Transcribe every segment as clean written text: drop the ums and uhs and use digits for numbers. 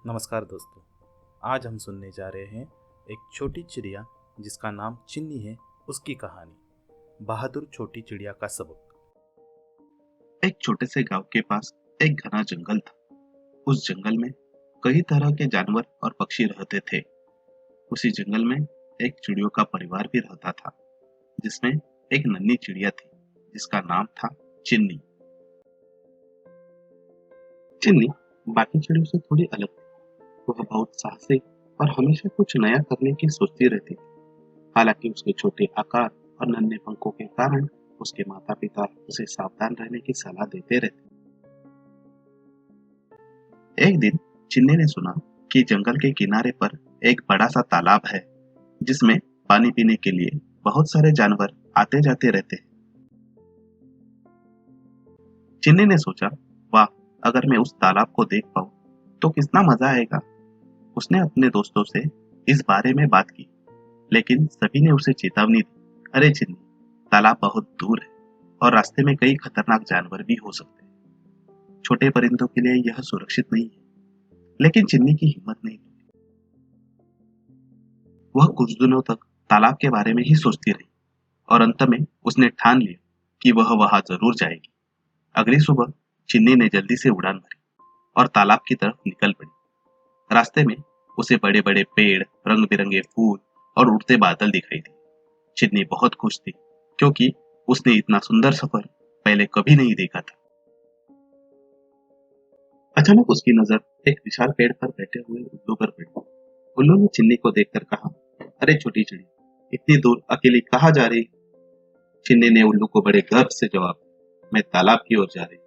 नमस्कार दोस्तों। आज हम सुनने जा रहे हैं एक छोटी चिड़िया जिसका नाम चिन्नी है, उसकी कहानी बहादुर छोटी चिड़िया का सबक। एक छोटे से गांव के पास एक घना जंगल था। उस जंगल में कई तरह के जानवर और पक्षी रहते थे। उसी जंगल में एक चिड़ियों का परिवार भी रहता था, जिसमें एक नन्ही चिड़िया थी जिसका नाम था चिन्नी। चिन्नी बाकी चिड़ियों से थोड़ी अलग थी। वह बहुत साहसी और हमेशा कुछ नया करने की सोचती रहती थी। हालांकि उसके छोटे आकार और नन्हे पंखों के कारण उसके माता पिता उसे सावधान रहने की सलाह देते रहते। एक दिन चिन्नी ने सुना कि जंगल के किनारे पर एक बड़ा सा तालाब है, जिसमें पानी पीने के लिए बहुत सारे जानवर आते जाते रहते हैं। चिन्नी ने सोचा, वाह, अगर मैं उस तालाब को देख पाऊं तो कितना मजा आएगा। उसने अपने दोस्तों से इस बारे में बात की, लेकिन सभी ने उसे चेतावनी दी, अरे चिन्नी, तालाब बहुत दूर है और रास्ते में कई खतरनाक जानवर भी हो सकते हैं। छोटे परिंदों के लिए यह सुरक्षित नहीं है। लेकिन चिन्नी की हिम्मत नहीं टूटी। वह कुछ दिनों तक तालाब के बारे में ही सोचती रही और अंत में उसने ठान लिया कि वह वहां जरूर जाएगी। अगली सुबह चिन्नी ने जल्दी से उड़ान भरी और तालाब की तरफ निकल पड़ी। रास्ते में उसे बड़े बड़े पेड़, रंग बिरंगे फूल और उड़ते बादल दिखाई दिए। चिन्नी बहुत खुश थी, क्योंकि उसने इतना सुंदर सफर पहले कभी नहीं देखा था। अचानक उसकी नजर एक विशाल पेड़ पर बैठे हुए उल्लू पर पड़ी। उल्लू ने चिन्नी को देखकर कहा, अरे छोटी चिड़ी, इतनी दूर अकेली कहाँ जा रही? चिन्नी ने उल्लू को बड़े गर्व से जवाब दिया, मैं तालाब की ओर जा रही हूँ।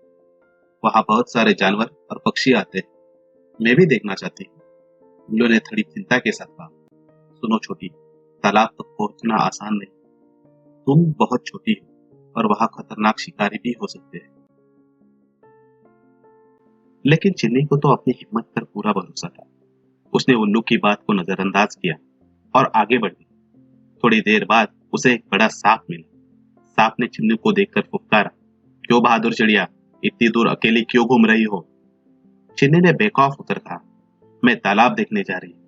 वहां बहुत सारे जानवर और पक्षी आते हैं, मैं भी देखना चाहती हूँ। उल्लू ने थोड़ी चिंता के साथ कहा, सुनो छोटी, तालाब तक पहुंचना आसान नहीं। तुम बहुत छोटी हो और वहां खतरनाक शिकारी भी हो सकते हैं। लेकिन चिन्नी को तो अपनी हिम्मत पर पूरा भरोसा था। उसने उल्लू की बात को नजरअंदाज किया और आगे बढ़ी। थोड़ी देर बाद उसे एक बड़ा सांप मिला। सांप ने चिन्नी को देखकर फुफकारा, क्यों बहादुर चिड़िया, इतनी दूर अकेली क्यों घूम रही हो? चिन्नी ने बेखौफ होकर कहा, मैं तालाब देखने जा रही हूँ।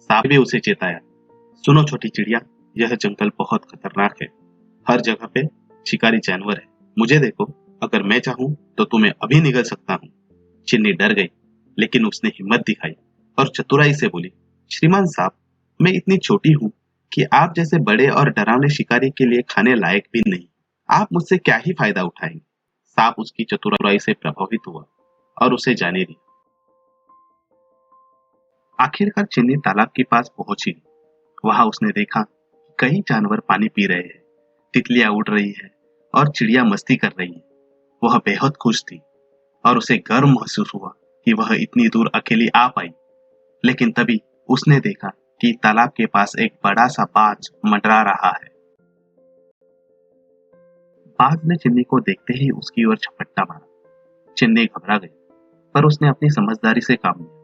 सांप भी उसे चेताया, सुनो छोटी चिड़िया, यह जंगल बहुत खतरनाक है। हर जगह पे शिकारी जानवर है। मुझे देखो, अगर मैं चाहूं तो तुम्हें अभी निगल सकता हूँ। चिन्नी डर गई, लेकिन उसने हिम्मत दिखाई और चतुराई से बोली, श्रीमान साहब, मैं इतनी छोटी हूँ कि आप जैसे बड़े और डरावने शिकारी के लिए खाने लायक भी नहीं। आप मुझसे क्या ही फायदा उठाएंगे? सांप उसकी चतुराई से प्रभावित हुआ और उसे जाने दिया। आखिरकार चिन्नी तालाब के पास पहुंची। वहां उसने देखा कि कई जानवर पानी पी रहे हैं, तितलियां उड़ रही है और चिड़िया मस्ती कर रही है। वह बेहद खुश थी और उसे गर्व महसूस हुआ कि वह इतनी दूर अकेली आ पाई। लेकिन तभी उसने देखा कि तालाब के पास एक बड़ा सा बाज मंडरा रहा है। बाज ने चिन्नी को देखते ही उसकी ओर झपट्टा मारा। चिन्नी घबरा गई, पर उसने अपनी समझदारी से काम लिया।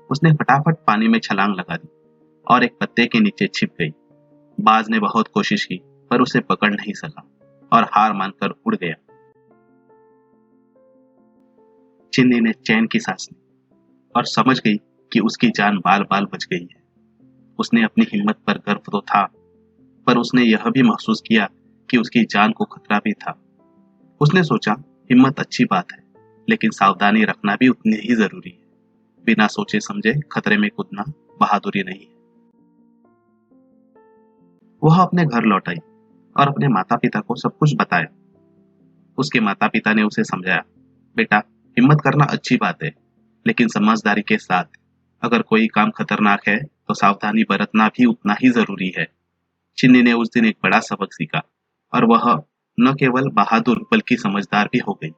उसने फटाफट पानी में छलांग लगा दी और एक पत्ते के नीचे छिप गई। बाज ने बहुत कोशिश की, पर उसे पकड़ नहीं सका और हार मानकर उड़ गया। चिन्नी ने चैन की सांस ली और समझ गई कि उसकी जान बाल बाल बच गई है। उसने अपनी हिम्मत पर गर्व तो था, पर उसने यह भी महसूस किया कि उसकी जान को खतरा भी था। उसने सोचा, हिम्मत अच्छी बात है, लेकिन सावधानी रखना भी उतनी ही जरूरी है। बिना सोचे समझे खतरे में कूदना बहादुरी नहीं है। वह अपने घर लौट आई और अपने माता पिता को सब कुछ बताया। उसके माता पिता ने उसे समझाया, बेटा, हिम्मत करना अच्छी बात है, लेकिन समझदारी के साथ। अगर कोई काम खतरनाक है तो सावधानी बरतना भी उतना ही जरूरी है। चिन्नी ने उस दिन एक बड़ा सबक सीखा और वह न केवल बहादुर बल्कि समझदार भी हो गई।